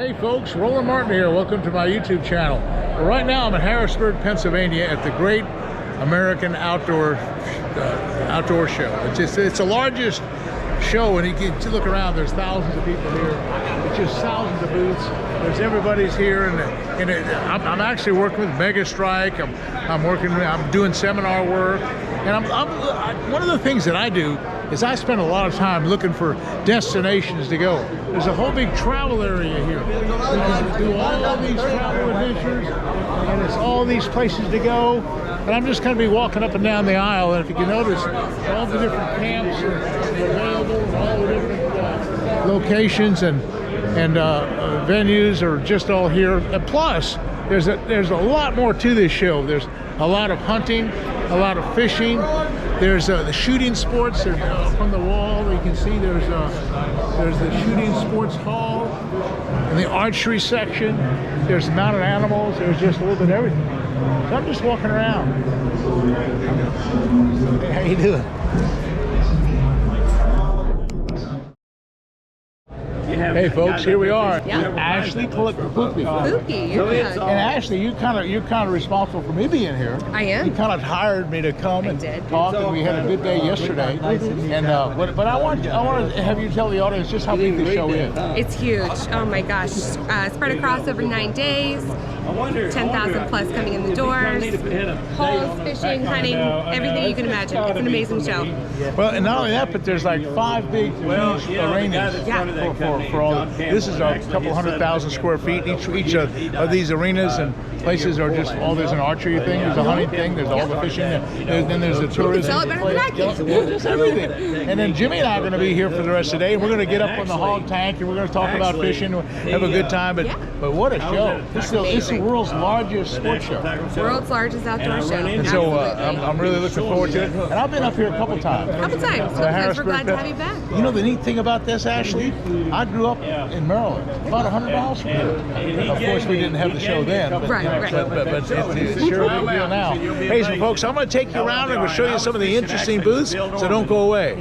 Hey folks, Roland Martin here. Welcome to my YouTube channel. Well, right now I'm in Harrisburg, Pennsylvania at the Great American Outdoor Show. It's the largest show, and you can look around. There's thousands of people here. It's just thousands of booths. Everybody's here, and I'm actually working with Mega Strike. I'm doing seminar work, and one of the things that I do is I spend a lot of time looking for destinations to go. There's a whole big travel area here. We can do all these travel adventures, and it's all these places to go. And I'm just going to be walking up and down the aisle, and if you can notice, all the different camps are available, all the different locations and venues are just all here. And plus, there's a lot more to this show. There's a lot of hunting, a lot of fishing. There's the shooting sports. There's from the wall you can see there's the shooting sports hall and the archery section. There's mounted animals. There's just a little bit of everything. So I'm just walking around. Hey, how you doing? Hey folks, here we are. Yeah. Ashley Poopy. Yeah. And Ashley, you're kind of responsible for me being here. I am. You kind of hired me to come and talk, and we had a good day yesterday. And but I want to have you tell the audience just how big the show is. It's huge. Oh my gosh. Spread across over 9 days. 10,000 plus coming in the doors. Holes, fishing, hunting, everything you can imagine. It's an amazing show. Well, and not only that, but there's like 5 big arenas for all. This is a couple 100,000 square feet. Each of these arenas and places are just all. There's an archery thing. There's a hunting thing. There's all the fishing. Then there's the tourism. Sell it better than I can. Just everything. And then Jimmy and I are going to be here for the rest of the day. And we're going to get up on the hog tank and we're going to talk about fishing. Have a good time. But what a show! This is the world's largest sports show. World's largest outdoor show. And so I'm really looking forward to it. And I've been up here a couple times. We're glad to have you back. You know the neat thing about this, Ashley? I grew up in Maryland, about 100 miles from here. Of course, we didn't have the show then. But it's sure a big deal now. Hey, so folks, I'm going to take you around and we'll show you some of the interesting booths, so don't go away.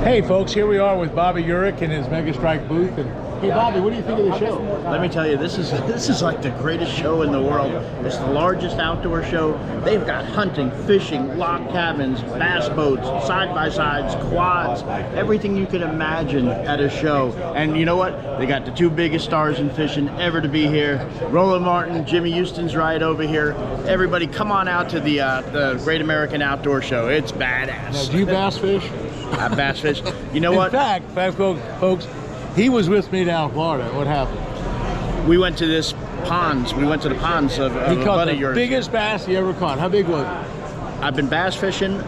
Hey, folks, here we are with Bobby Urich in his Mega Strike booth. And hey, Bobby, what do you think of the show? Let me tell you, this is like the greatest show in the world. It's the largest outdoor show. They've got hunting, fishing, log cabins, bass boats, side-by-sides, quads, everything you can imagine at a show. And you know what? They got the 2 biggest stars in fishing ever to be here. Roland Martin, Jimmy Houston's right over here. Everybody come on out to the Great American Outdoor Show. It's badass. Now, do you bass fish? I bass fish. You know what? In fact, folks, he was with me down in Florida. What happened? We went to this ponds. We went to the ponds of He a caught buddy the of yours. biggest bass he ever caught. How big was it? I've been bass fishing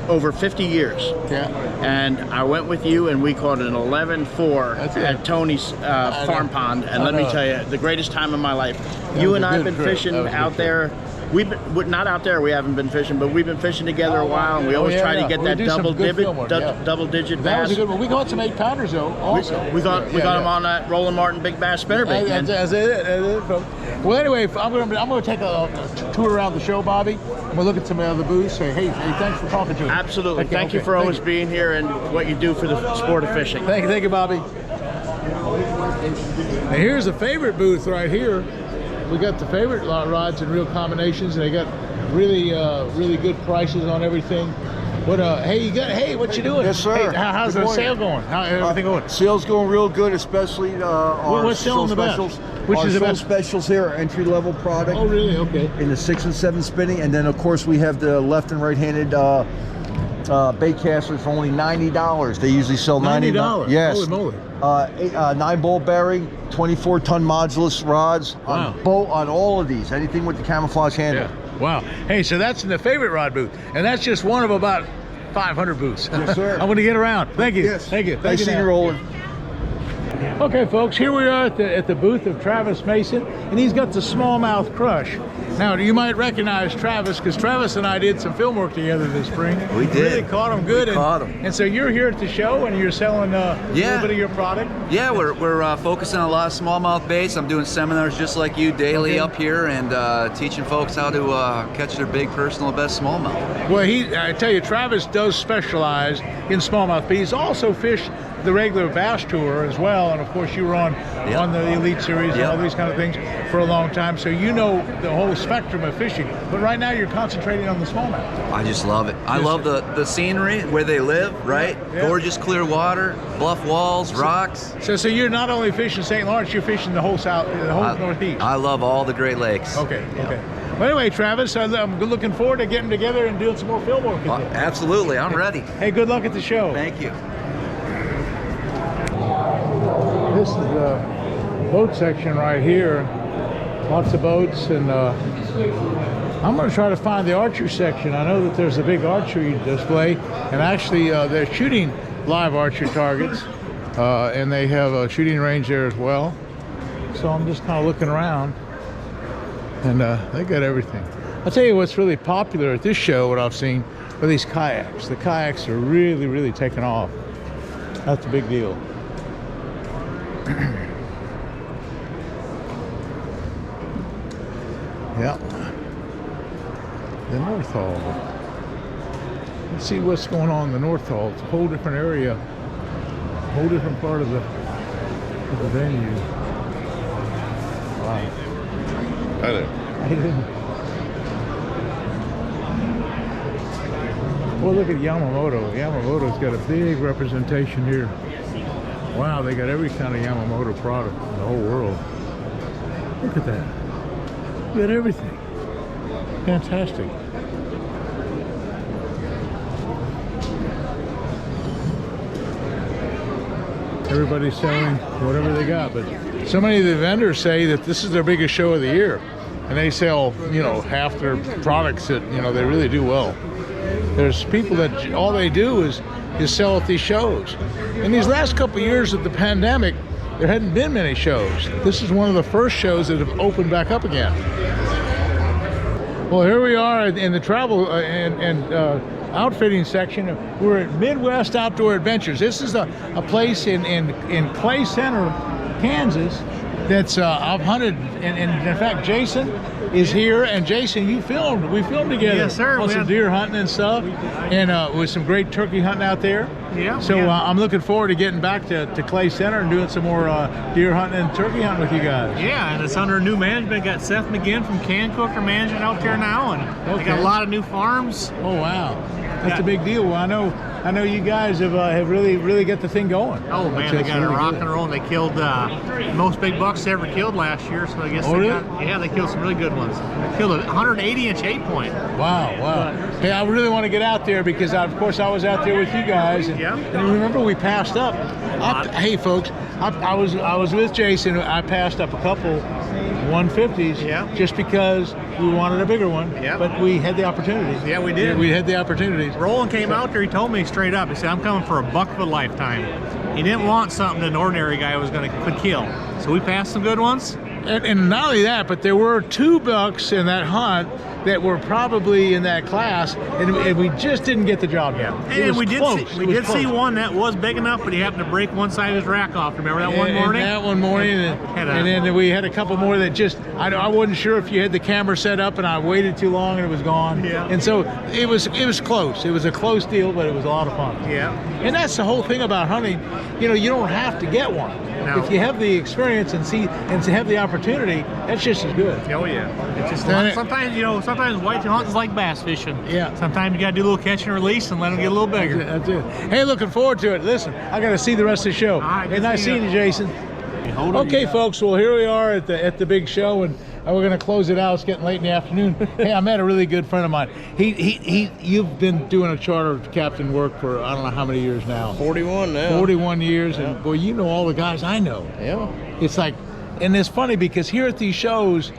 over 50 years. Yeah. And I went with you and we caught an 11-4 at Tony's farm pond. And let me tell you, the greatest time of my life. You and I have been fishing out there. We've been, not out there, we haven't been fishing, but we've been fishing together a while, and we always try to get that double-digit bass. That was a good one. We caught some 8-pounders though. Also, we got them on that Roland Martin Big Bass spinnerbait. That's it. Well, anyway, I'm going to take a tour around the show, Bobby. I'm going to look at some of the other booths. Say, hey, thanks for talking to us. Absolutely. Thank you for always being here and what you do for the sport of fishing. Thank you, Bobby. And here's the favorite booth right here. We got the favorite rods and reel combinations, and they got really good prices on everything. What hey, what you doing? Yes, sir. Hey, how's the sale going? How's everything going? Sales going real good, especially what's selling the best? Which is the best specials here, entry-level product. Oh, really? Okay. In the 6 and 7 spinning, and then of course we have the left and right-handed bait casters for only $90. They usually sell $90. Yes. Holy moly. 9-ball bearing, 24-ton modulus rods on all of these. Anything with the camouflage handle. Yeah. Wow. Hey, so that's in the favorite rod booth, and that's just one of about 500 booths. Yes, sir. I'm going to get around. Thank you. Yes. Thank you. Nice seeing you, Roland. Okay, folks, here we are at the booth of Travis Mason, and he's got the smallmouth crush. Now, you might recognize Travis, because Travis and I did some film work together this spring. We did. Really caught him good. Caught him. And so you're here at the show, and you're selling a little bit of your product? Yeah, we're focusing on a lot of smallmouth baits. I'm doing seminars just like you daily up here, and teaching folks how to catch their big personal best smallmouth. Well, I tell you, Travis does specialize in smallmouth, but he's also fished the regular Bass Tour as well, and of course you were on the Elite Series and all these kind of things for a long time, so you know the whole spectrum of fishing. But right now you're concentrating on the smallmouth. I just love it. I love the scenery where they live, right? Yeah. Gorgeous clear water, bluff walls, rocks. So you're not only fishing St. Lawrence, you're fishing the whole Northeast. I love all the Great Lakes. Okay. Well, anyway, Travis, I'm looking forward to getting together and doing some more film work with you. Absolutely, I'm ready. Hey, good luck at the show. Thank you. This is the boat section right here. Lots of boats, and I'm going to try to find the archery section. I know that there's a big archery display, and actually they're shooting live archery targets, and they have a shooting range there as well. So I'm just kind of looking around, and they got everything. I'll tell you what's really popular at this show, what I've seen, are these kayaks. The kayaks are really, really taking off. That's a big deal. Yeah. The North Hall. Let's see what's going on in the North Hall. It's a whole different area, a whole different part of the venue. Wow. Hi there. I didn't. Well, look at Yamamoto. Yamamoto's got a big representation here. Wow, they got every kind of Yamamoto product in the whole world. Look at that. You got everything. Fantastic. Everybody's selling whatever they got, but so many of the vendors say that this is their biggest show of the year, and they sell, you know, half their products that, you know, they really do well. There's people that all they do is sell at these shows. In these last couple of years of the pandemic, there hadn't been many shows. This is one of the first shows that have opened back up again. Well, here we are in the travel and outfitting section. We're at Midwest Outdoor Adventures. This is a place in Clay Center, Kansas, that's I've hunted, and in fact Jason is here, and Jason, we filmed together. Yes, sir. On some deer hunting and stuff, and with some great turkey hunting out there. Yeah. So I'm looking forward to getting back to Clay Center and doing some more deer hunting and turkey hunting with you guys. Yeah, and it's under new management. Got Seth McGinn from Cancook managing out there now, and they got a lot of new farms. Oh wow, that's a big deal. Well, I know you guys have really got the thing going. Oh man, they got a rock and roll. And they killed most big bucks they ever killed last year. So I guess they killed some really good ones. They killed a 180-inch 8-point. Wow. Hey, I really want to get out there because of course I was out there with you guys, and remember we passed up. Hey folks, I was with Jason. I passed up a couple 150s just because we wanted a bigger one. But we had the opportunity. Yeah, we did. We had the opportunity. Roland came out there. He told me straight up. He said, "I'm coming for a buck of a lifetime." He didn't want something an ordinary guy could kill. So we passed some good ones. And not only that, but there were 2 bucks in that hunt that were probably in that class, and we just didn't get the job done. And we did see one that was big enough, but he happened to break one side of his rack off. Remember that one morning? That one morning, and then we had a couple more that just, I wasn't sure if you had the camera set up, and I waited too long and it was gone. And so it was close. It was a close deal, but it was a lot of fun. And that's the whole thing about hunting. You know, you don't have to get one. No. If you have the experience and to have the opportunity, that's just as good. Oh yeah. It's just sometimes white hunting's like bass fishing. Sometimes you gotta do a little catch and release and let them get a little bigger. That's it. Hey, looking forward to it. Listen, I gotta see the rest of the show. Hey, nice seeing you, Jason. Okay, folks. Well, here we are at the big show, and we're gonna close it out. It's getting late in the afternoon. Hey, I met a really good friend of mine. You've been doing a charter captain work for I don't know how many years now. 41 now. 41 years, and boy, you know all the guys I know. Yeah. It's like, and it's funny because here at these shows,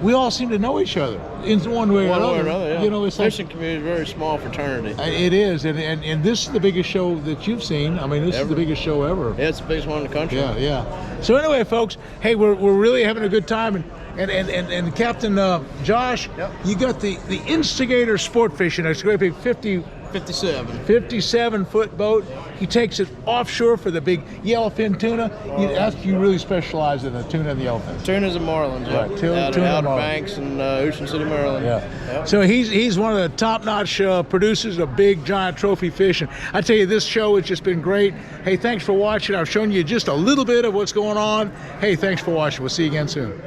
we all seem to know each other in one way or another. Yeah. You know, it's fishing community is a very small fraternity. It is, and this is the biggest show that you've seen. I mean, this is the biggest show ever. Yeah, it's the biggest one in the country. Yeah. So anyway, folks, hey, we're really having a good time, and Captain Josh, you got the Instigator Sport Fishing. It's a great big 50 57. 57-foot boat. He takes it offshore for the big yellowfin tuna. You really specialize in the tuna and the yellowfin. Tunas and marlins, yeah. Right, tuna Out of and Outer marlin. Banks and Ocean City, Maryland. Yeah. Yep. So he's one of the top-notch producers of big, giant trophy fish. And I tell you, this show has just been great. Hey, thanks for watching. I've shown you just a little bit of what's going on. Hey, thanks for watching. We'll see you again soon.